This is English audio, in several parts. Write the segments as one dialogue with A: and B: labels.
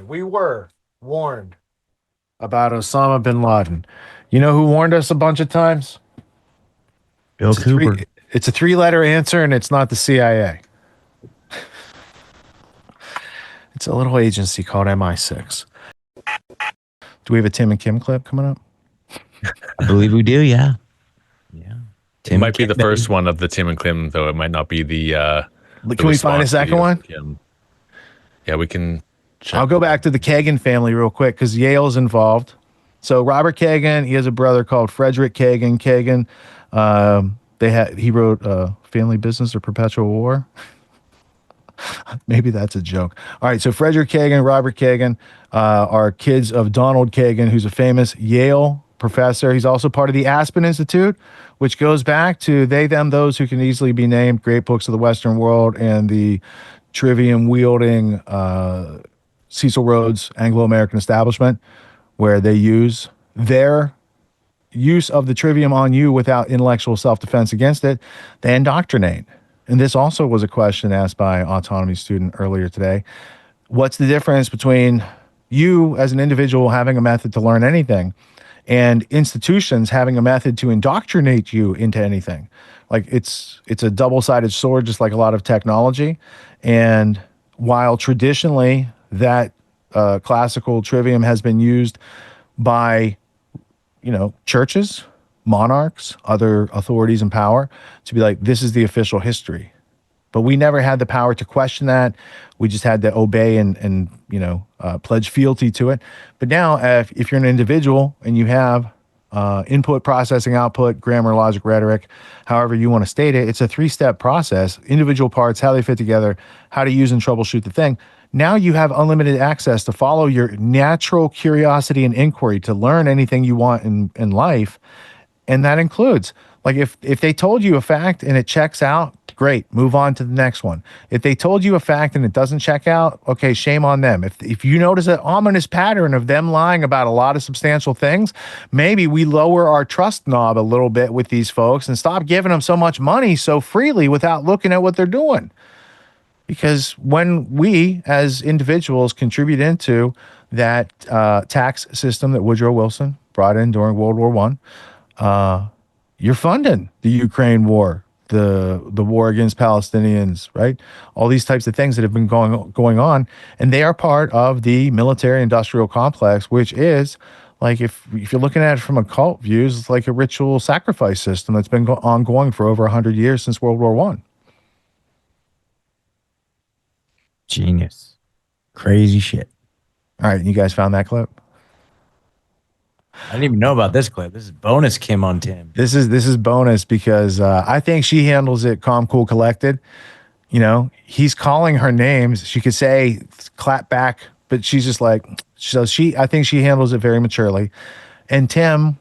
A: We were warned about Osama bin Laden. You know who warned us a bunch of times?
B: Bill
A: It's a
B: Cooper.
A: it's a three-letter answer, and it's not the CIA. It's a little agency called MI6. Do we have a Tim and Kim clip coming up?
B: I believe we do. Yeah.
C: Yeah.
D: It might be the first one of the Tim and Kim, though. It might not be the.
A: Can we find a second one?
D: Yeah, we can.
A: I'll go back to the Kagan family real quick because Yale's involved. So Robert Kagan, he has a brother called Frederick Kagan. Kagan, he wrote Family Business or Perpetual War. Maybe that's a joke. All right, so Frederick Kagan, Robert Kagan are kids of Donald Kagan, who's a famous Yale professor. He's also part of the Aspen Institute, which goes back to They, Them, Those Who Can Easily Be Named, Great Books of the Western World, and the trivium-wielding Cecil Rhodes Anglo-American establishment, where they use their use of the trivium on you without intellectual self-defense against it. They indoctrinate. And this also was a question asked by an autonomy student earlier today. What's the difference between you as an individual having a method to learn anything and institutions having a method to indoctrinate you into anything? Like it's a double-sided sword, just like a lot of technology. And while traditionally that classical trivium has been used by, churches, monarchs, other authorities in power to be like, this is the official history. But we never had the power to question that. We just had to obey and pledge fealty to it. But now if you're an individual and you have input, processing, output, grammar, logic, rhetoric, however you want to state it, it's a three-step process. Individual parts, how they fit together, how to use and troubleshoot the thing. Now you have unlimited access to follow your natural curiosity and inquiry to learn anything you want in life. And that includes, like, if they told you a fact and it checks out, great, move on to the next one. If they told you a fact and it doesn't check out, okay, shame on them. If you notice an ominous pattern of them lying about a lot of substantial things, maybe we lower our trust knob a little bit with these folks and stop giving them so much money so freely without looking at what they're doing. Because when we as individuals contribute into that tax system that Woodrow Wilson brought in during World War I, you're funding the Ukraine war, the war against Palestinians, right? All these types of things that have been going on, and they are part of the military-industrial complex, which is like, if you're looking at it from a cult views, it's like a ritual sacrifice system that's been ongoing for over 100 years since World War I.
B: Genius. Crazy shit.
A: All right, you guys found that clip?
C: I didn't even know about this clip. This is bonus Kim on Tim.
A: This is bonus because I think she handles it calm, cool, collected. He's calling her names. She could say clap back, but she's just like, I think she handles it very maturely. And Tim,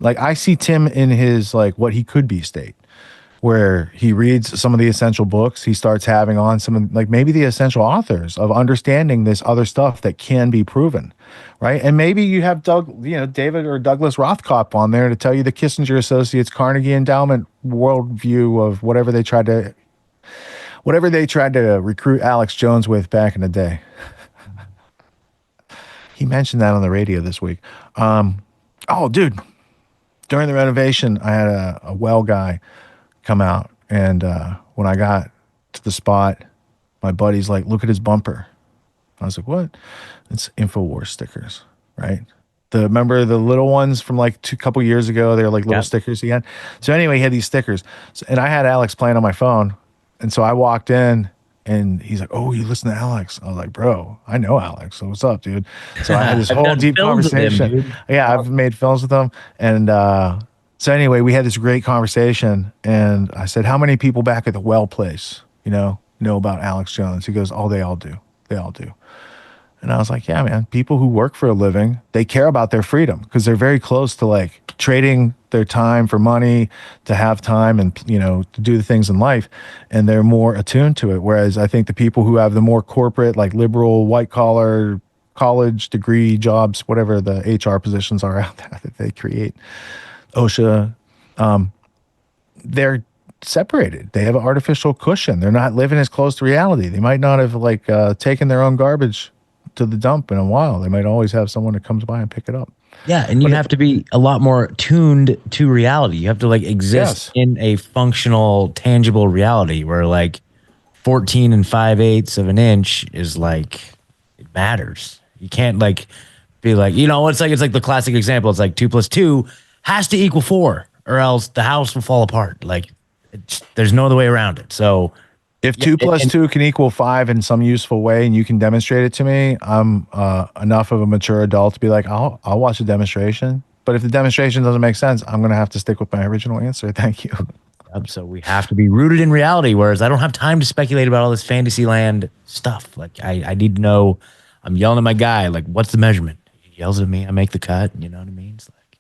A: like, I see Tim in his, like, what he could be state, where he reads some of the essential books. He starts having on some of, like, maybe the essential authors of understanding this other stuff that can be proven, right? And maybe you have David or Douglas Rothkopf on there to tell you the Kissinger Associates Carnegie Endowment worldview of whatever they tried to recruit Alex Jones with back in the day. He mentioned that on the radio this week. Oh, dude, during the renovation, I had a well guy come out, and when I got to the spot, my buddy's like, look at his bumper. I was like, what? It's InfoWars stickers, right? Remember the little ones from like a couple years ago? They're like little stickers he had. So anyway, he had these stickers, and I had Alex playing on my phone, and so I walked in, and he's like, oh, you listen to Alex? I was like, bro, I know Alex, so what's up, dude? So I had this whole deep conversation. I've made films with him, and so anyway, we had this great conversation, and I said, how many people back at the well place, know about Alex Jones? He goes, oh, they all do. They all do. And I was like, yeah, man, people who work for a living, they care about their freedom because they're very close to, like, trading their time for money, to have time and, to do the things in life, and they're more attuned to it. Whereas I think the people who have the more corporate, like, liberal, white collar, college degree jobs, whatever the HR positions are out there that they create, OSHA, they're separated. They have an artificial cushion. They're not living as close to reality. They might not have taken their own garbage to the dump in a while. They might always have someone that comes by and pick it up.
B: Yeah, and you have to be a lot more tuned to reality. You have to like exist in a functional, tangible reality where like 14 and 5/8 of an inch is like it matters. You can't like be like, it's like the classic example. It's like 2 + 2 has to equal 4, or else the house will fall apart. Like there's no other way around it. So
A: if 2 + 2 can equal 5 in some useful way, and you can demonstrate it to me, I'm enough of a mature adult to be like, I'll watch the demonstration. But if the demonstration doesn't make sense, I'm going to have to stick with my original answer. Thank you.
B: So we have to be rooted in reality, whereas I don't have time to speculate about all this fantasy land stuff. Like I need to know. I'm yelling at my guy, like, what's the measurement? He yells at me, I make the cut. You know what I mean? It's like,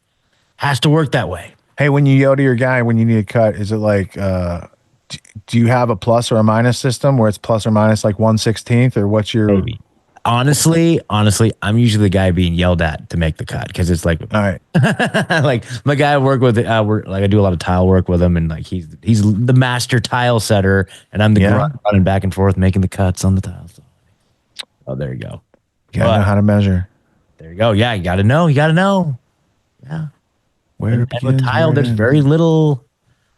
B: has to work that way.
A: Hey, when you yell to your guy when you need a cut, is it like, do you have a plus or a minus system where it's plus or minus like 1/16, or what's your?
B: Maybe. Honestly, I'm usually the guy being yelled at to make the cut because it's like,
A: All right.
B: like my guy I work with, I do a lot of tile work with him, and like he's the master tile setter, and I'm the grunt running back and forth making the cuts on the tiles. Oh, there you go.
A: You gotta know how to measure.
B: There you go. Yeah, you gotta know. Yeah.
A: Where
B: And with tile, there's very little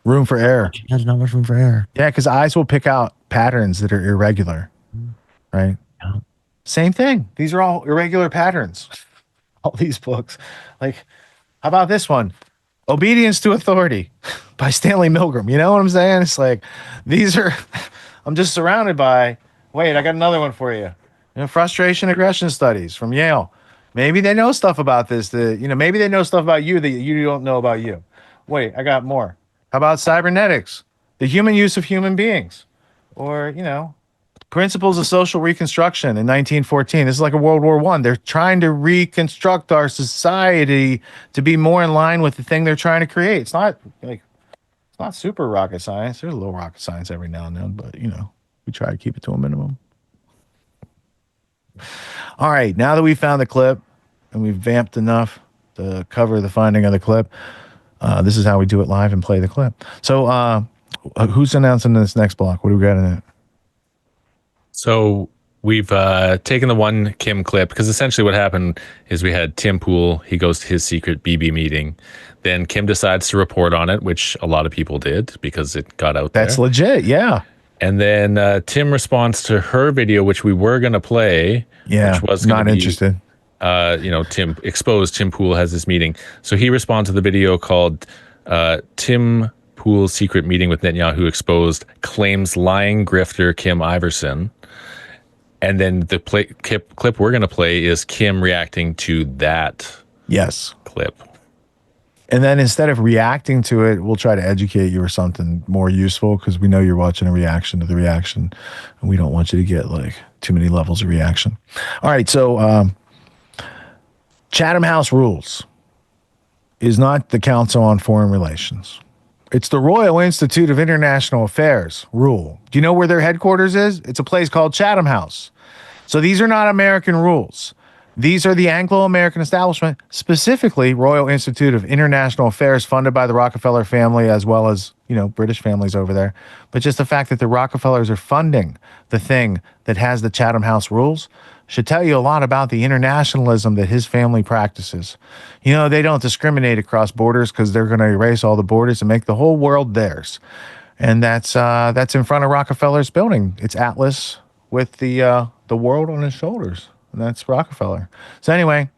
A: room for error.
B: There's not much room for error.
A: Yeah, because eyes will pick out patterns that are irregular, right?
B: Yeah.
A: Same thing. These are all irregular patterns. All these books. Like, how about this one? Obedience to Authority by Stanley Milgram. You know what I'm saying? It's like, these are, I'm just surrounded by, wait, I got another one for you. Frustration aggression studies from Yale. Maybe they know stuff about this that, maybe they know stuff about you that you don't know about you. Wait, I got more. How about cybernetics? The human use of human beings. Or, Principles of Social Reconstruction in 1914. This is like a World War I. They're trying to reconstruct our society to be more in line with the thing they're trying to create. It's not super rocket science. There's a little rocket science every now and then, but we try to keep it to a minimum. All right, now that we found the clip and we've vamped enough to cover the finding of the clip, this is how we do it live and play the clip. So who's announcing this next block? What do we got in it?
D: So we've taken the one Kim clip, because essentially what happened is we had Tim Pool. He goes to his secret BB meeting. Then Kim decides to report on it, which a lot of people did because it got out there.
A: That's legit, yeah.
D: And then Tim responds to her video, which we were going to play.
A: Yeah,
D: which was
A: not interested.
D: Tim exposed Tim Pool has this meeting. So he responds to the video called Tim Pool's secret meeting with Netanyahu exposed, claims lying grifter Kim Iversen. And then the clip we're going to play is Kim reacting to that clip.
A: And then instead of reacting to it, we'll try to educate you or something more useful, because we know you're watching a reaction to the reaction, and we don't want you to get like too many levels of reaction. All right, so Chatham House rules is not the Council on Foreign Relations. It's the Royal Institute of International Affairs rule. Do you know where their headquarters is? It's a place called Chatham House. So these are not American rules. These are the Anglo-American establishment, specifically Royal Institute of International Affairs, funded by the Rockefeller family, as well as, British families over there. But just the fact that the Rockefellers are funding the thing that has the Chatham House rules should tell you a lot about the internationalism that his family practices. They don't discriminate across borders because they're going to erase all the borders and make the whole world theirs. And that's in front of Rockefeller's building. It's Atlas with the world on his shoulders. And that's Rockefeller. So anyway,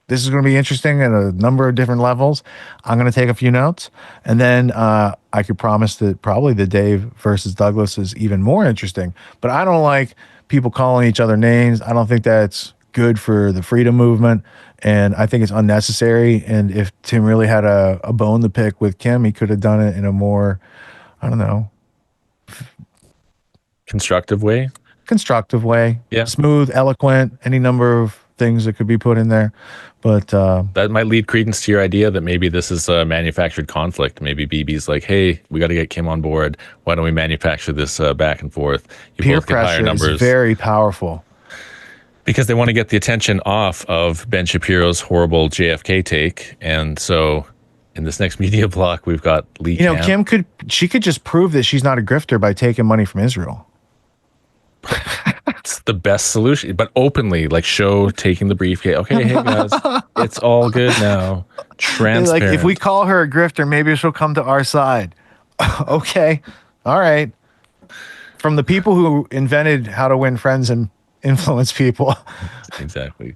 A: this is going to be interesting at a number of different levels. I'm going to take a few notes, and then I could promise that probably the Dave versus Douglas is even more interesting. But I don't like people calling each other names. I don't think that's good for the freedom movement, and I think it's unnecessary. And if Tim really had a bone to pick with Kim, he could have done it in a more,
D: constructive way.
A: Yeah, smooth, eloquent, any number of things that could be put in there. But
D: that might lead credence to your idea that maybe this is a manufactured conflict. Maybe BB's like, hey, we got to get Kim on board. Why don't we manufacture this back and forth? You
A: peer
D: both get higher
A: pressure
D: numbers.
A: is very powerful.
D: Because they want to get the attention off of Ben Shapiro's horrible JFK take. And so in this next media block, we've got Lee Camp.
A: Kim could just prove that she's not a grifter by taking money from Israel.
D: the best solution, but openly, like show taking the briefcase. Okay, hey guys, it's all good now. Transparent.
A: Like if we call her a grifter, maybe she'll come to our side. Okay, all right. From the people who invented how to win friends and influence people.
D: Exactly.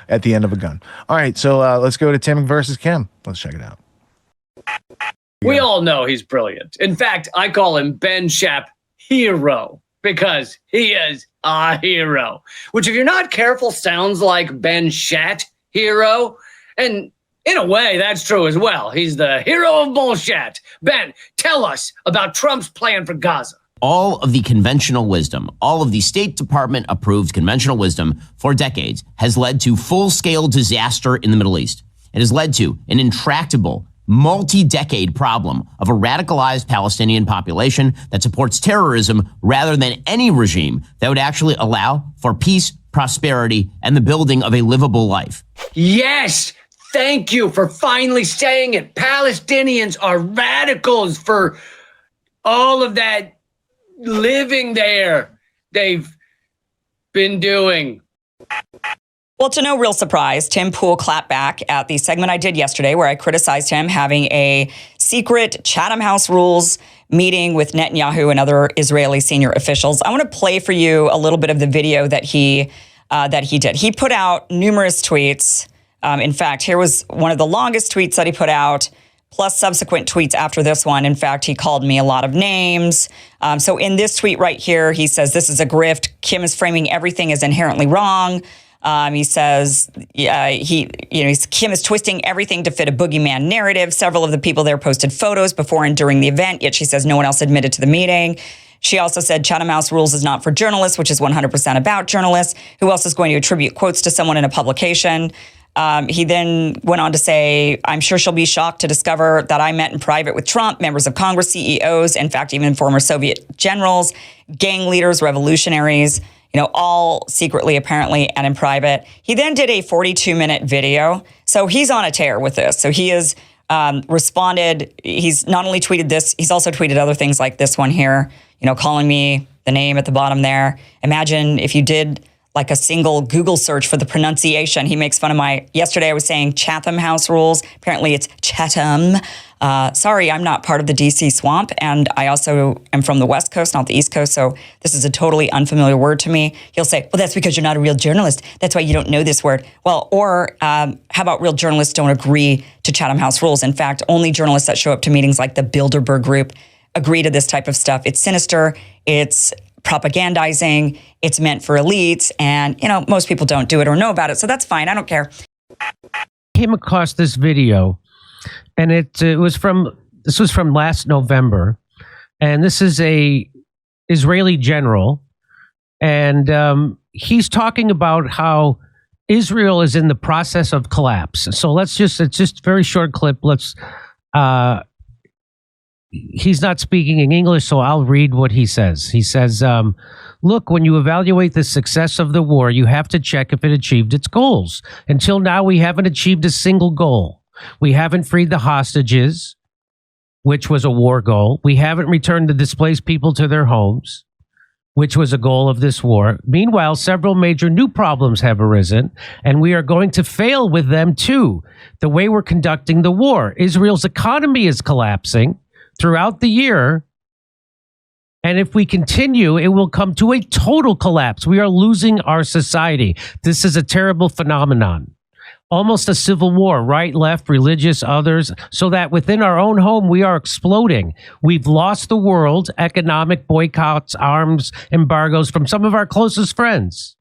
A: At the end of a gun. All right, so let's go to Tim versus Kim. Let's check it out.
E: We all know he's brilliant. In fact, I call him Ben Shap Hero because he is a hero, which if you're not careful sounds like Ben Shat Hero. And in a way, that's true as well. He's the hero of bullshit. Ben, tell us about Trump's plan for Gaza.
F: All of the conventional wisdom, all of the State Department approved conventional wisdom for decades has led to full-scale disaster in the Middle East. It has led to an intractable, multi-decade problem of a radicalized Palestinian population that supports terrorism rather than any regime that would actually allow for peace, prosperity, and the building of a livable life.
E: Yes! Thank you for finally saying it. Palestinians are radicals for all of that living there they've been doing.
G: Well, to no real surprise, Tim Pool clapped back at the segment I did yesterday where I criticized him having a secret Chatham House rules meeting with Netanyahu and other Israeli senior officials. I want to play for you a little bit of the video that he did. He put out numerous tweets. In fact, here was one of the longest tweets that he put out, plus subsequent tweets after this one. In fact, he called me a lot of names. So in this tweet right here, he says, this is a grift. Kim is framing everything as inherently wrong. He says, Kim is twisting everything to fit a boogeyman narrative. Several of the people there posted photos before and during the event, yet she says no one else admitted to the meeting. She also said Chatham House rules is not for journalists, which is 100% about journalists. Who else is going to attribute quotes to someone in a publication? He then went on to say, I'm sure she'll be shocked to discover that I met in private with Trump, members of Congress, CEOs, in fact, even former Soviet generals, gang leaders, revolutionaries, all secretly, apparently, and in private. He then did a 42-minute video. So he's on a tear with this. So he has responded. He's not only tweeted this, he's also tweeted other things like this one here, calling me the name at the bottom there. Imagine if you did like a single Google search for the pronunciation. He makes fun of yesterday I was saying Chatham House rules. Apparently it's Chatham. Sorry, I'm not part of the DC swamp. And I also am from the West Coast, not the East Coast. So this is a totally unfamiliar word to me. He'll say, well, that's because you're not a real journalist. That's why you don't know this word. Well, or how about real journalists don't agree to Chatham House rules? In fact, only journalists that show up to meetings like the Bilderberg Group agree to this type of stuff. It's sinister. It's propagandizing. It's meant for elites. And, most people don't do it or know about it. So that's fine. I don't care.
H: Came across this video, and this was from last November. And this is a Israeli general. And he's talking about how Israel is in the process of collapse. So it's just a very short clip. He's not speaking in English, so I'll read what he says. He says, look, when you evaluate the success of the war, you have to check if it achieved its goals. Until now, we haven't achieved a single goal. We haven't freed the hostages, which was a war goal. We haven't returned the displaced people to their homes, which was a goal of this war. Meanwhile, several major new problems have arisen, and we are going to fail with them too. The way we're conducting the war, Israel's economy is collapsing throughout the year. And if we continue, it will come to a total collapse. We are losing our society. This is a terrible phenomenon. Almost a civil war, right, left, religious, others, so that within our own home, we are exploding. We've lost the world, economic boycotts, arms, embargoes from some of our closest friends.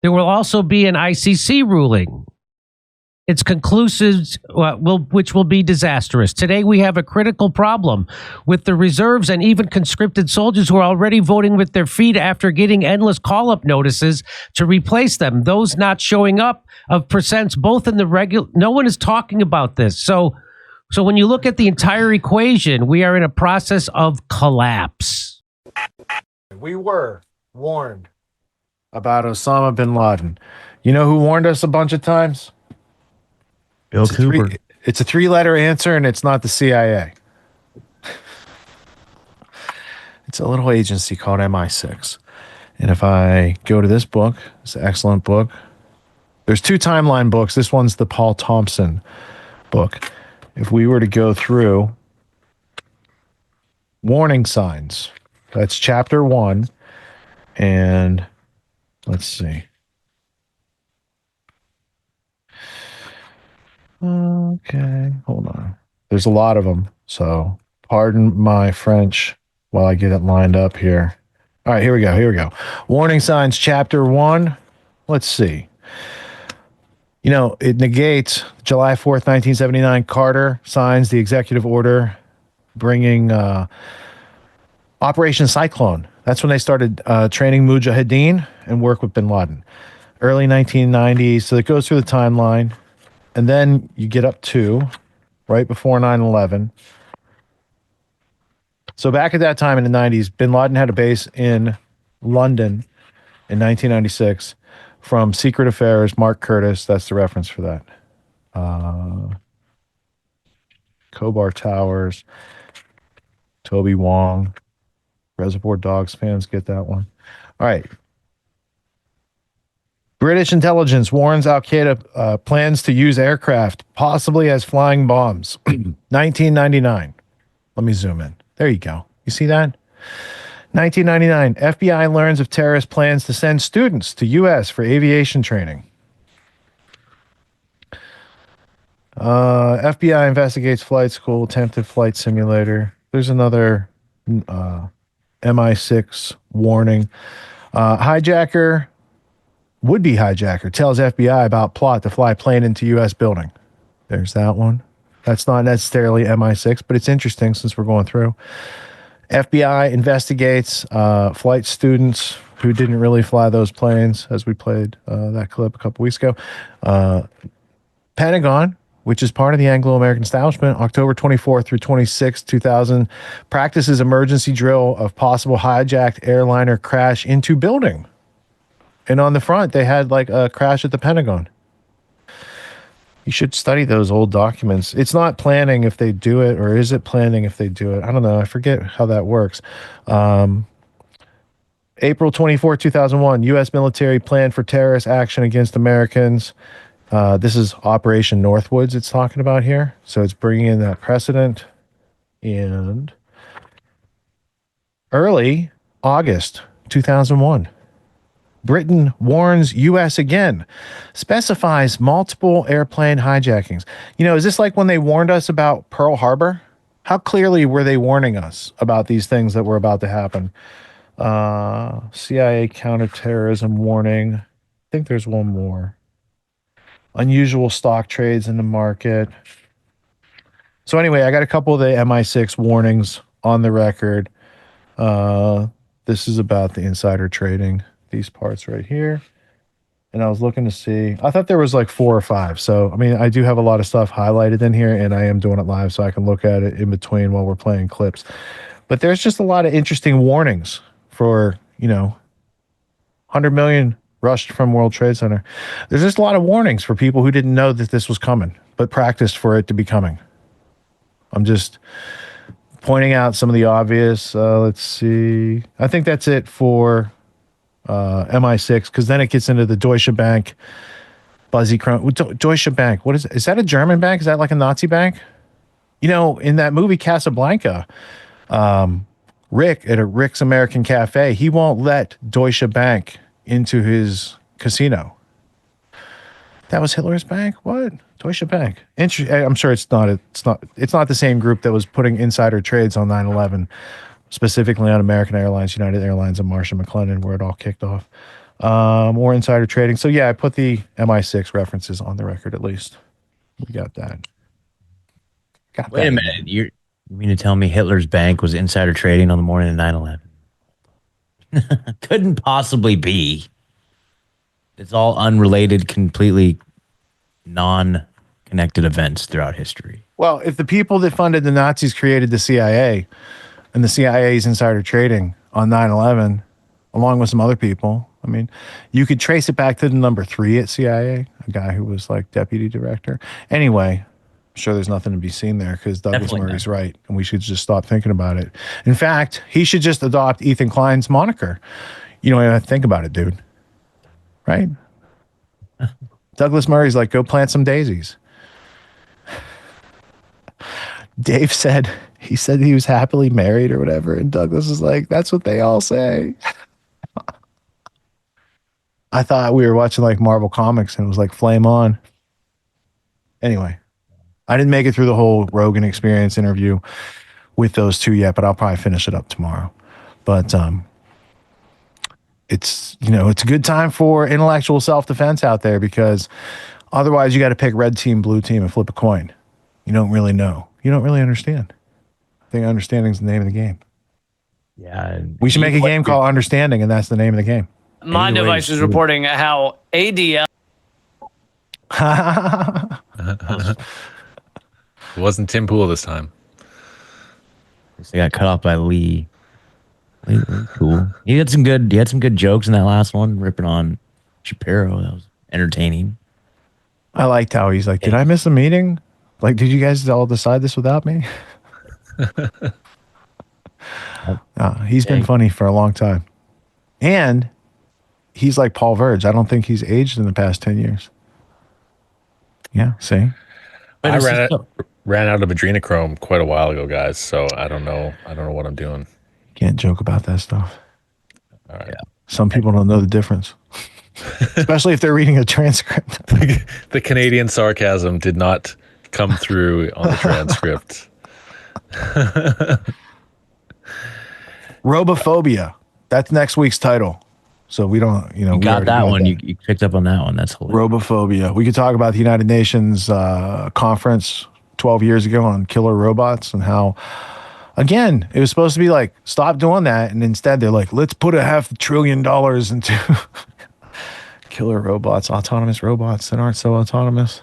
H: There will also be an ICC ruling. It's conclusive, which will be disastrous. Today, we have a critical problem with the reserves and even conscripted soldiers who are already voting with their feet after getting endless call-up notices to replace them. Those not showing up of percents, both in the regular. No one is talking about this. So when you look at the entire equation, we are in a process of collapse.
A: We were warned about Osama bin Laden. You know who warned us a bunch of times?
B: Bill Cooper.
A: It's a three-letter answer, and it's not the CIA. It's a little agency called MI6. And if I go to this book, it's an excellent book. There's 2 timeline books. This one's the Paul Thompson book. If we were to go through warning signs, that's chapter 1. And let's see. Okay, hold on. There's a lot of them, so pardon my French while I get it lined up here. All right, here we go. Warning signs, chapter 1. Let's see. You know, it negates July 4th, 1979. Carter signs the executive order bringing Operation Cyclone. That's when they started training Mujahideen and work with bin Laden. Early 1990s, so it goes through the timeline. And then you get up to right before 9/11. So back at that time in the 90s, bin Laden had a base in London in 1996 from Secret Affairs, Mark Curtis. That's the reference for that. Khobar Towers, Toby Wong, Reservoir Dogs fans get that one. All right. British intelligence warns Al-Qaeda plans to use aircraft, possibly as flying bombs. 1999. Let me zoom in. There you go. You see that? 1999. FBI learns of terrorist plans to send students to U.S. for aviation training. FBI investigates flight school, attempted flight simulator. There's another MI6 warning. Would-be hijacker tells FBI about plot to fly plane into U.S. building. There's that one. That's not necessarily MI6, but it's interesting since we're going through. FBI investigates flight students who didn't really fly those planes, as we played that clip a couple weeks ago. Pentagon, which is part of the Anglo-American establishment, October 24th through 26, 2000, practices emergency drill of possible hijacked airliner crash into building. And on the front, they had like a crash at the Pentagon. You should study those old documents. It's not planning if they do it, or is it planning if they do it? I don't know. I forget how that works. April 24, 2001, U.S. military plan for terrorist action against Americans. This is Operation Northwoods it's talking about here. So it's bringing in that precedent. And early August 2001. Britain warns U.S. again, specifies multiple airplane hijackings. You know, is this like when they warned us about Pearl Harbor? How clearly were they warning us about these things that were about to happen? CIA counterterrorism warning. I think there's one more. Unusual stock trades in the market. So anyway, I got a couple of the MI6 warnings on the record. This is about the insider trading. These parts right here. And I was looking to see, I thought there was like 4 or 5. So, I mean, I do have a lot of stuff highlighted in here, and I am doing it live so I can look at it in between while we're playing clips. But there's just a lot of interesting warnings for, 100 million rushed from World Trade Center. There's just a lot of warnings for people who didn't know that this was coming, but practiced for it to be coming. I'm just pointing out some of the obvious. Let's see. I think that's it for MI6, because then it gets into the Deutsche Bank, Buzzy Chrome. Deutsche Bank, what is that a German bank? Is that like a Nazi bank? You know, in that movie Casablanca, Rick at Rick's American Cafe, he won't let Deutsche Bank into his casino. That was Hitler's bank? What? Deutsche Bank. I'm sure it's not the same group that was putting insider trades on 9/11. Specifically on American Airlines, United Airlines, and Marsh & McLennan, where it all kicked off. More insider trading. So, yeah, I put the MI6 references on the record, at least. We got that.
B: Wait a minute. You mean to tell me Hitler's bank was insider trading on the morning of 9/11? Couldn't possibly be. It's all unrelated, completely non-connected events throughout history.
A: Well, if the people that funded the Nazis created the CIA, and the CIA's insider trading on 9/11, along with some other people. I mean, you could trace it back to the number 3 at CIA, a guy who was like deputy director. Anyway, I'm sure there's nothing to be seen there because Douglas Murray's right, and we should just stop thinking about it. In fact, he should just adopt Ethan Klein's moniker. You don't even have to think about it, dude. Right? Douglas Murray's like, go plant some daisies. Dave said he was happily married or whatever, and Douglas is like, that's what they all say. I thought we were watching like Marvel Comics and it was like Flame On. Anyway, I didn't make it through the whole Rogan Experience interview with those two yet, but I'll probably finish it up tomorrow. But it's a good time for intellectual self-defense out there, because otherwise you got to pick red team, blue team, and flip a coin. You don't really know. You don't really understand. I think understanding is the name of the game.
B: Yeah.
A: We should make a game called Understanding, and that's the name of the game.
E: My device is reporting how ADL.
D: It wasn't Tim Pool this time.
B: They got cut off by Lee. Lee cool. He had some good jokes in that last one, ripping on Shapiro. That was entertaining.
A: I liked how he's like, did I miss a meeting? Like, did you guys all decide this without me? He's been funny for a long time. And he's like Paul Verge. I don't think he's aged in the past 10 years. Yeah, see?
D: I ran out of adrenochrome quite a while ago, guys, so I don't know what I'm doing.
A: Can't joke about that stuff.
D: All right.
A: Yeah. Some people don't know the difference. Especially if they're reading a transcript.
D: The Canadian sarcasm did not come through on the transcript.
A: Robophobia. That's next week's title. So we don't,
B: you got that one. You picked up on that one. That's hilarious.
A: Robophobia. We could talk about the United Nations conference 12 years ago on killer robots and how, again, it was supposed to be like, stop doing that. And instead they're like, let's put $500 billion into killer robots, autonomous robots that aren't so autonomous.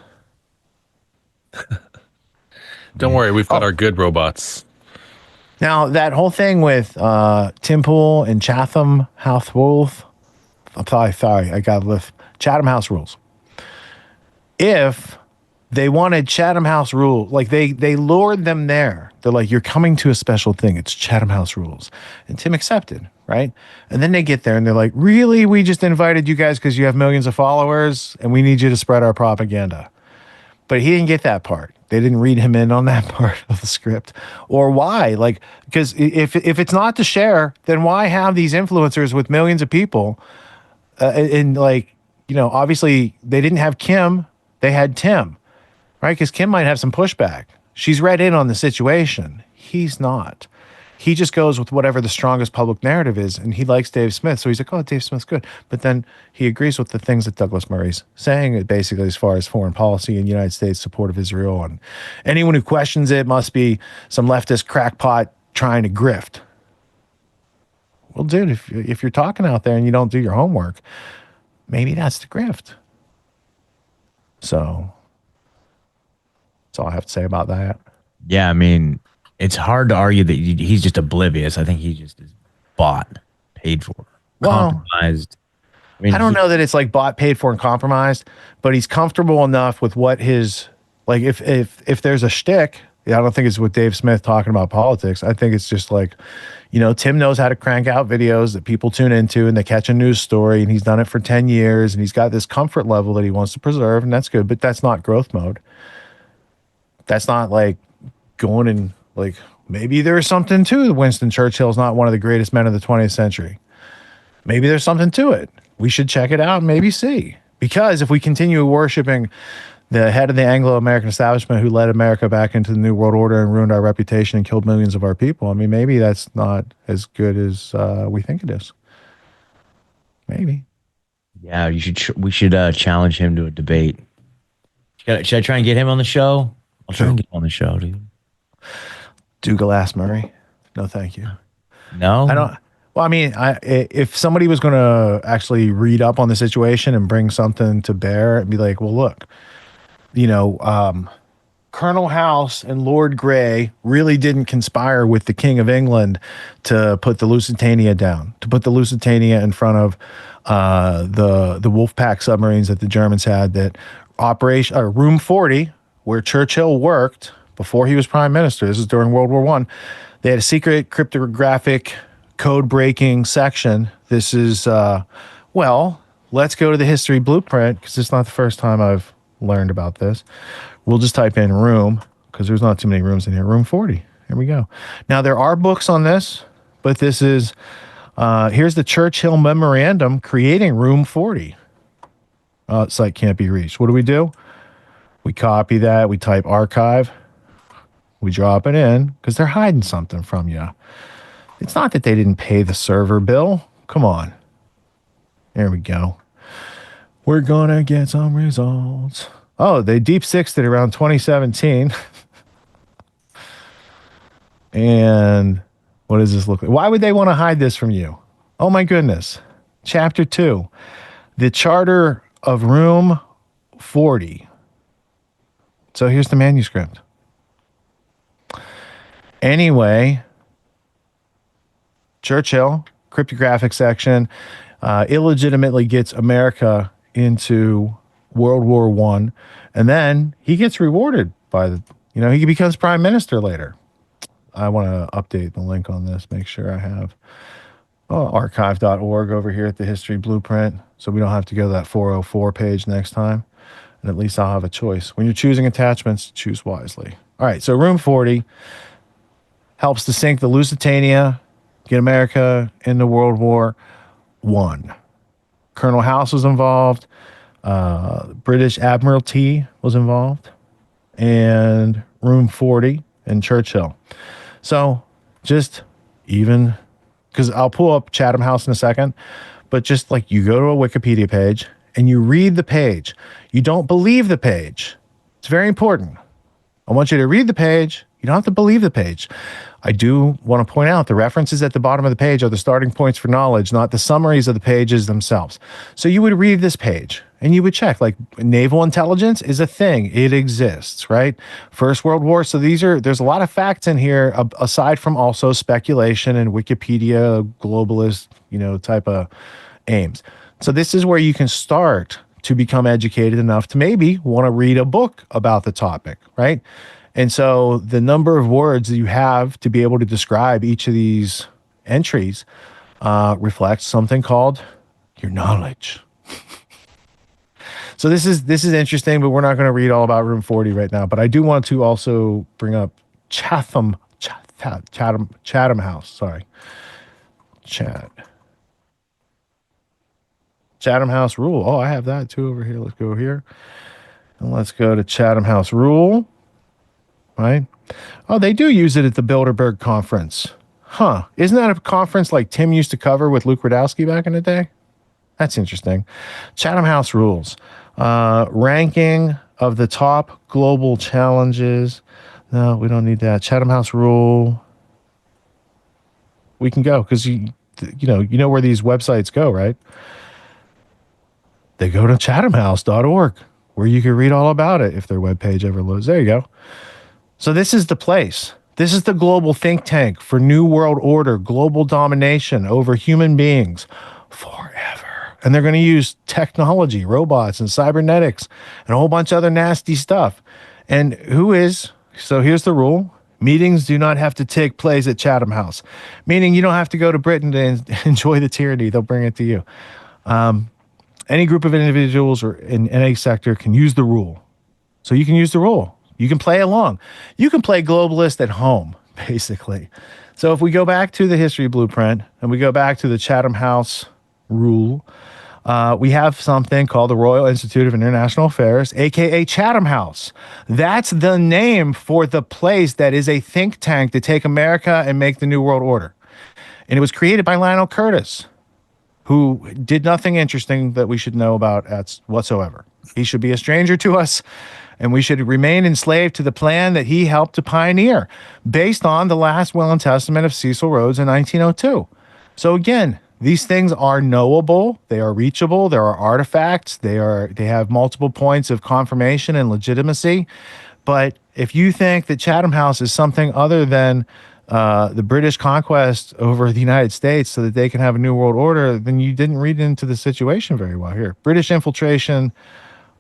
D: Don't worry, we've got our good robots.
A: Now, that whole thing with Tim Pool and Chatham House rules, sorry, I got to lift. Chatham House rules. If they wanted Chatham House rules, like they lured them there. They're like, you're coming to a special thing. It's Chatham House rules. And Tim accepted, right? And then they get there and they're like, really? We just invited you guys because you have millions of followers and we need you to spread our propaganda. But he didn't get that part. They didn't read him in on that part of the script. Or why? Like, because if it's not to share, then why have these influencers with millions of people? And like, obviously they didn't have Kim. They had Tim, right? Because Kim might have some pushback. She's read in on the situation. He's not. He just goes with whatever the strongest public narrative is, and he likes Dave Smith. So he's like, oh, Dave Smith's good. But then he agrees with the things that Douglas Murray's saying, basically, as far as foreign policy and United States support of Israel. And anyone who questions it must be some leftist crackpot trying to grift. Well, dude, if you're talking out there and you don't do your homework, maybe that's the grift. So that's all I have to say about that.
B: Yeah, I mean, it's hard to argue that he's just oblivious. I think he just is bought, paid for, compromised. I mean,
A: I don't know that it's like bought, paid for, and compromised, but he's comfortable enough with what his, like, if there's a shtick, I don't think it's with Dave Smith talking about politics. I think it's just like, Tim knows how to crank out videos that people tune into and they catch a news story, and he's done it for 10 years, and he's got this comfort level that he wants to preserve, and that's good, but that's not growth mode. That's not like going and like, maybe there's something to Winston Churchill's not one of the greatest men of the 20th century. Maybe there's something to it. We should check it out and maybe see. Because if we continue worshiping the head of the Anglo-American establishment who led America back into the New World Order and ruined our reputation and killed millions of our people, I mean, maybe that's not as good as we think it is. Maybe.
B: Yeah, we should challenge him to a debate. Should I try and get him on the show? I'll try and get him on the show, dude.
A: Douglas Murray? No, thank you.
B: No?
A: I don't. Well, I mean, if somebody was going to actually read up on the situation and bring something to bear and be like, well, look, Colonel House and Lord Grey really didn't conspire with the King of England to put the Lusitania down, to put the Lusitania in front of the Wolfpack submarines that the Germans had, that Room 40, where Churchill worked before he was prime minister. This is during World War I. They had a secret cryptographic code breaking section. This is, well, let's go to the history blueprint because it's not the first time I've learned about this. We'll just type in room because there's not too many rooms in here. Room 40. Here we go. Now, there are books on this, but this is, here's the Churchill Memorandum creating Room 40. Site can't be reached. What do? We copy that. We type archive. We drop it in because they're hiding something from you. It's not that they didn't pay the server bill. Come on. There we go. We're going to get some results. Oh, they deep sixed it around 2017. And what does this look like? Why would they want to hide this from you? Oh, my goodness. Chapter 2. The Charter of Room 40. So here's the manuscript. Anyway, Churchill, cryptographic section, illegitimately gets America into World War I, and then he gets rewarded by the, he becomes prime minister later. I want to update the link on this, make sure I have archive.org over here at the history blueprint, so we don't have to go to that 404 page next time, and at least I'll have a choice. When you're choosing attachments, choose wisely. All right, so Room 40 helps to sink the Lusitania, get America into World War I. Colonel House was involved. British Admiralty was involved. And Room 40 and Churchill. So just even, because I'll pull up Chatham House in a second, but just like you go to a Wikipedia page and you read the page. You don't believe the page. It's very important. I want you to read the page. You don't have to believe the page. I do want to point out the references at the bottom of the page are the starting points for knowledge, not the summaries of the pages themselves. So you would read this page and you would check, like, naval intelligence is a thing. It exists, right? First World War. So there's a lot of facts in here, aside from also speculation and Wikipedia globalist, type of aims. So this is where you can start to become educated enough to maybe want to read a book about the topic, right? And so the number of words that you have to be able to describe each of these entries reflects something called your knowledge. So this is interesting, but we're not going to read all about Room 40 right now. But I do want to also bring up Chatham House. Sorry, Chatham House rule. Oh, I have that too over here. Let's go here and let's go to Chatham House rule. Right? Oh, they do use it at the Bilderberg conference. Huh. Isn't that a conference like Tim used to cover with Luke Radowski back in the day? That's interesting. Chatham House rules. Ranking of the top global challenges. No, we don't need that. Chatham House rule. We can go because you know where these websites go, right? They go to chathamhouse.org where you can read all about it if their webpage ever loads. There you go. So this is the place. This is the global think tank for New World Order, global domination over human beings forever. And they're going to use technology, robots, and cybernetics, and a whole bunch of other nasty stuff. And so here's the rule. Meetings do not have to take place at Chatham House, meaning you don't have to go to Britain to enjoy the tyranny. They'll bring it to you. Any group of individuals or in any sector can use the rule. So you can use the rule. You can play along. You can play globalist at home, basically. So if we go back to the history blueprint and we go back to the Chatham House rule, we have something called the Royal Institute of International Affairs, aka Chatham House. That's the name for the place that is a think tank to take America and make the New World Order. And it was created by Lionel Curtis, who did nothing interesting that we should know about whatsoever. He should be a stranger to us, and we should remain enslaved to the plan that he helped to pioneer, based on the last will and testament of Cecil Rhodes in 1902. So again, these things are knowable, they are reachable, there are artifacts, they have multiple points of confirmation and legitimacy. But if you think that Chatham House is something other than the British conquest over the United States so that they can have a new world order, then you didn't read into the situation very well here. British infiltration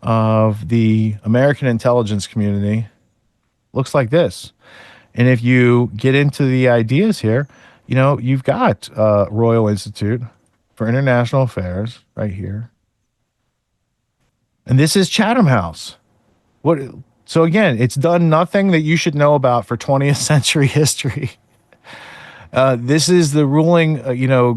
A: of the American intelligence community looks like this. And if you get into the ideas here, you've got Royal Institute for International Affairs right here. And this is Chatham House. So again, it's done nothing that you should know about for 20th century history. This is the ruling,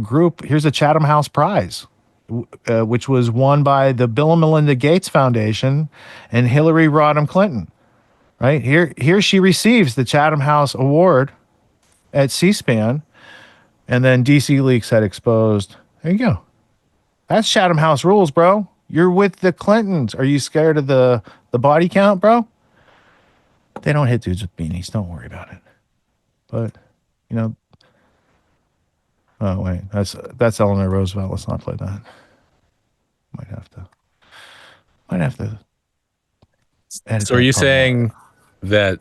A: group. Here's a Chatham House Prize, which was won by the Bill and Melinda Gates Foundation and Hillary Rodham Clinton. Right here, she receives the Chatham House Award at C-SPAN, and then DC Leaks had exposed. There you go. That's Chatham House rules, bro. You're with the Clintons. Are you scared of the body count, bro? They don't hit dudes with beanies. Don't worry about it. But, oh, wait. That's Eleanor Roosevelt. Let's not play that. Might have to.
D: So are you saying that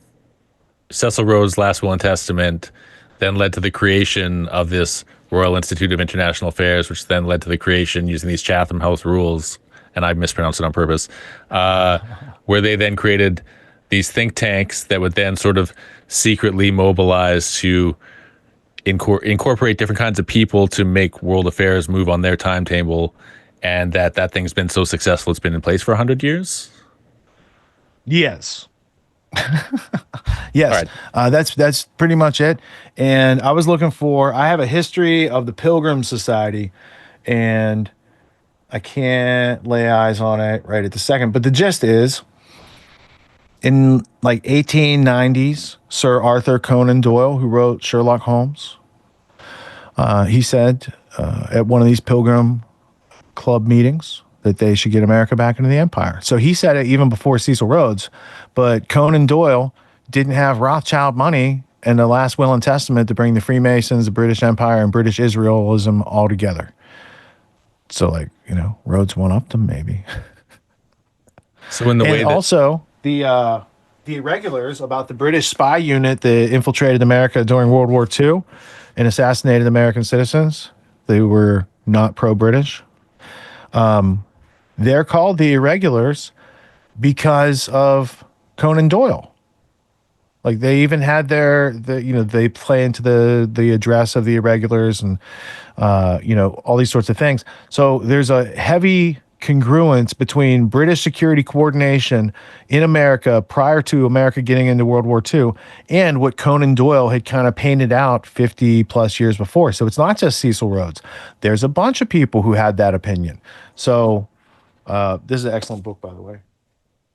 D: Cecil Rhodes' last will and testament then led to the creation of this Royal Institute of International Affairs, which then led to the creation using these Chatham House rules, and I mispronounced it on purpose, where they then created these think tanks that would then sort of secretly mobilize to incorporate different kinds of people to make world affairs move on their timetable, and that thing's been so successful it's been in place for 100 years?
A: Yes. Yes.
D: All right.
A: That's pretty much it. And I was looking I have a history of the Pilgrim Society, and I can't lay eyes on it right at the second. But the gist is, in like 1890s, Sir Arthur Conan Doyle, who wrote Sherlock Holmes, he said at one of these Pilgrim Club meetings that they should get America back into the empire. So he said it even before Cecil Rhodes, but Conan Doyle didn't have Rothschild money and the last will and testament to bring the Freemasons, the British Empire, and British Israelism all together. So, Rhodes one-upped them, maybe.
D: So in the
A: and
D: way that...
A: Also, the irregulars about the British spy unit that infiltrated America during World War II and assassinated American citizens, they were not pro-British. They're called the irregulars because of Conan Doyle. Like they even had they play into the address of the irregulars and, all these sorts of things. So there's a heavy congruence between British security coordination in America prior to America getting into World War II and what Conan Doyle had kind of painted out 50 plus years before. So it's not just Cecil Rhodes. There's a bunch of people who had that opinion. So this is an excellent book, by the way.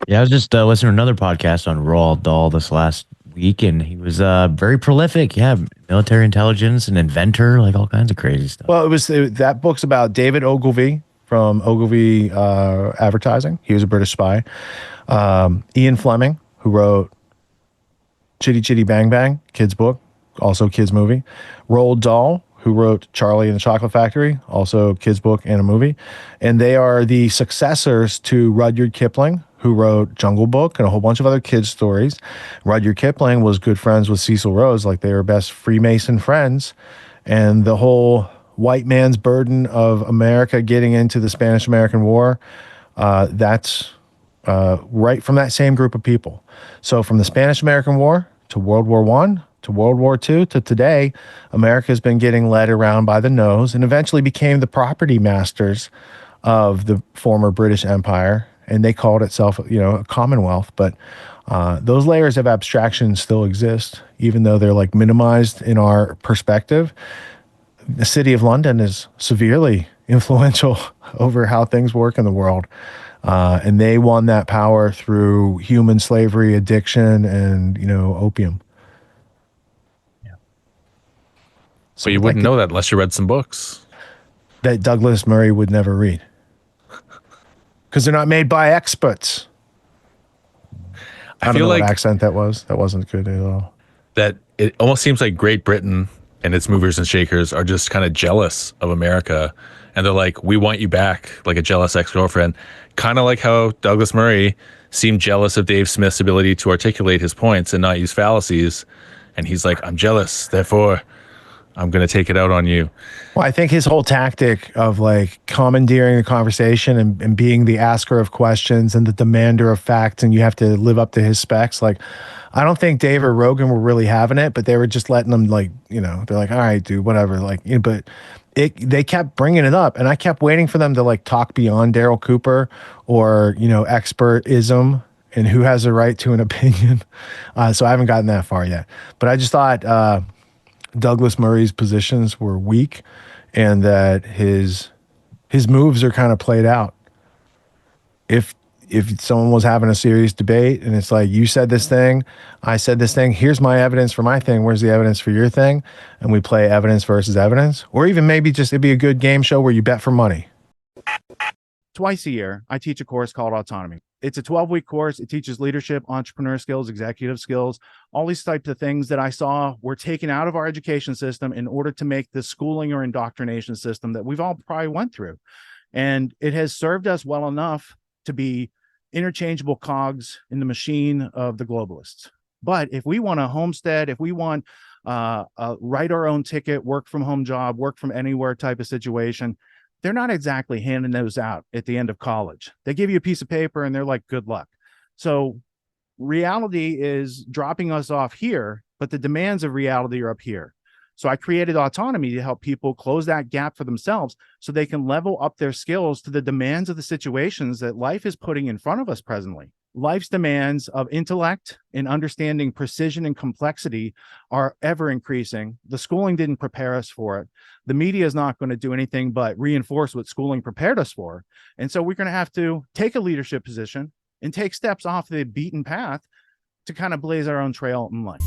B: Yeah, I was just listening to another podcast on Roald Dahl this last week, and he was very prolific. Yeah, military intelligence, an inventor, like all kinds of crazy stuff.
A: Well, that book's about David Ogilvy from Ogilvy Advertising. He was a British spy. Ian Fleming, who wrote Chitty Chitty Bang Bang, kids book, also kids movie. Roald Dahl, who wrote Charlie and the Chocolate Factory, also kids book and a movie. And they are the successors to Rudyard Kipling, who wrote Jungle Book and a whole bunch of other kids' stories. Rudyard Kipling was good friends with Cecil Rhodes, like they were best Freemason friends. And the whole white man's burden of America getting into the Spanish-American War, that's right from that same group of people. So from the Spanish-American War to World War I to World War II to today, America's been getting led around by the nose and eventually became the property masters of the former British Empire. And they called itself, a Commonwealth. But those layers of abstraction still exist, even though they're like minimized in our perspective. The City of London is severely influential over how things work in the world. And they won that power through human slavery, addiction, and, opium.
B: Yeah.
D: So you wouldn't know that unless you read some books.
A: That Douglas Murray would never read. Because they're not made by experts. I don't know what accent that was. That wasn't good at all.
D: That it almost seems like Great Britain and its movers and shakers are just kind of jealous of America. And they're like, we want you back, like a jealous ex-girlfriend. Kind of like how Douglas Murray seemed jealous of Dave Smith's ability to articulate his points and not use fallacies. And he's like, I'm jealous. Therefore, I'm going to take it out on you.
A: Well, I think his whole tactic of like commandeering the conversation and being the asker of questions and the demander of facts, and you have to live up to his specs. Like, I don't think Dave or Rogan were really having it, but they were just letting them, like, you know, they're like, all right, dude, whatever. Like, you know, but they kept bringing it up, and I kept waiting for them to like talk beyond Daryl Cooper or, you know, expertism and who has a right to an opinion. So I haven't gotten that far yet, but I just thought Douglas Murray's positions were weak, and that his moves are kind of played out. If someone was having a serious debate and it's like, you said this thing, I said this thing, here's my evidence for my thing, where's the evidence for your thing? And we play evidence versus evidence. Or even maybe just it'd be a good game show where you bet for money.
I: Twice a year, I teach a course called Autonomy. It's a 12-week course. It teaches leadership, entrepreneur skills, executive skills, all these types of things that I saw were taken out of our education system in order to make the schooling or indoctrination system that we've all probably went through. And it has served us well enough to be interchangeable cogs in the machine of the globalists. But if we want a homestead, if we want write our own ticket, work from home job, work from anywhere type of situation, they're not exactly handing those out at the end of college. They give you a piece of paper and they're like, good luck. So reality is dropping us off here, but the demands of reality are up here. So I created Autonomy to help people close that gap for themselves so they can level up their skills to the demands of the situations that life is putting in front of us presently. Life's demands of intellect and understanding precision and complexity are ever increasing. The schooling didn't prepare us for it. The media is not going to do anything but reinforce what schooling prepared us for. And so we're going to have to take a leadership position and take steps off the beaten path to kind of blaze our own trail in life.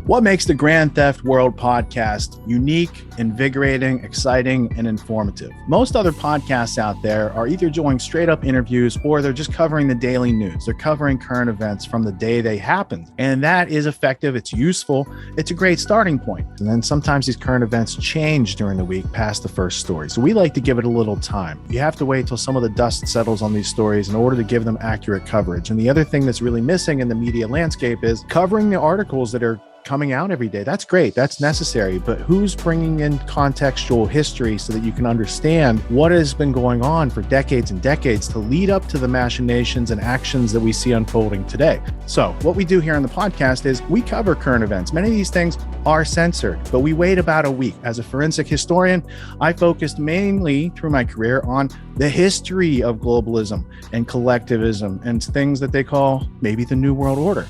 I: What makes the Grand Theft World podcast unique, invigorating, exciting, and informative? Most other podcasts out there are either doing straight up interviews or they're just covering the daily news. They're covering current events from the day they happened. And that is effective. It's useful. It's a great starting point. And then sometimes these current events change during the week past the first story. So we like to give it a little time. You have to wait till some of the dust settles on these stories in order to give them accurate coverage. And the other thing that's really missing in the media landscape is covering the articles that are coming out every day. That's great. That's necessary. But who's bringing in contextual history so that you can understand what has been going on for decades and decades to lead up to the machinations and actions that we see unfolding today? So what we do here on the podcast is we cover current events. Many of these things are censored, but we wait about a week. As a forensic historian, I focused mainly through my career on the history of globalism and collectivism and things that they call maybe the New World Order.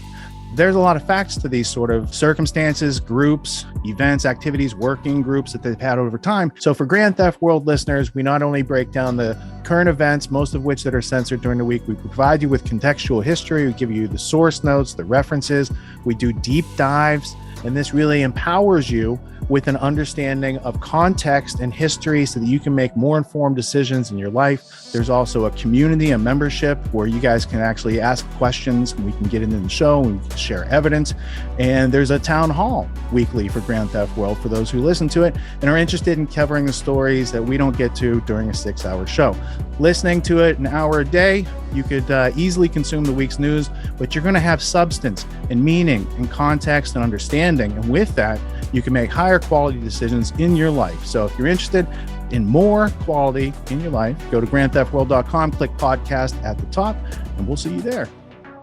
I: There's a lot of facts to these sort of circumstances, groups, events, activities, working groups that they've had over time. So for Grand Theft World listeners, we not only break down the current events, most of which that are censored during the week, we provide you with contextual history, we give you the source notes, the references, we do deep dives, and this really empowers you with an understanding of context and history so that you can make more informed decisions in your life. There's also a community, a membership where you guys can actually ask questions and we can get into the show and we can share evidence. And there's a town hall weekly for Grand Theft World for those who listen to it and are interested in covering the stories that we don't get to during a 6-hour show. Listening to it an hour a day, you could easily consume the week's news, but you're going to have substance and meaning and context and understanding. And with that, you can make higher quality decisions in your life. So if you're interested in more quality in your life, go to grandtheftworld.com, click podcast at the top, and we'll see you there.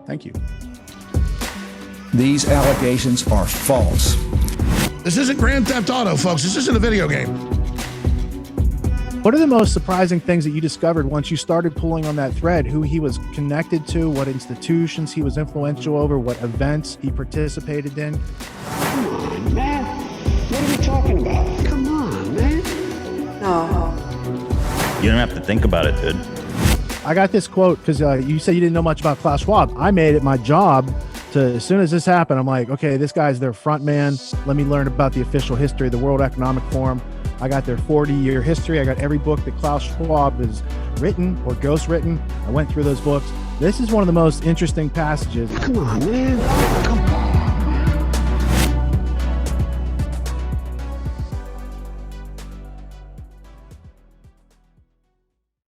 I: Thank you.
J: These allegations are false.
K: This isn't Grand Theft Auto, folks. This isn't a video game.
I: What are the most surprising things that you discovered once you started pulling on that thread? Who he was connected to, what institutions he was influential over, what events he participated in?
L: Come on, man. What are we talking about? Come on, man. No.
M: You don't have to think about it, dude.
I: I got this quote because you said you didn't know much about Klaus Schwab. I made it my job to, as soon as this happened, I'm like, okay, this guy's their front man. Let me learn about the official history of the World Economic Forum. I got their 40-year history. I got every book that Klaus Schwab has written or ghostwritten. I went through those books. This is one of the most interesting passages.
L: Come on, man. Come on.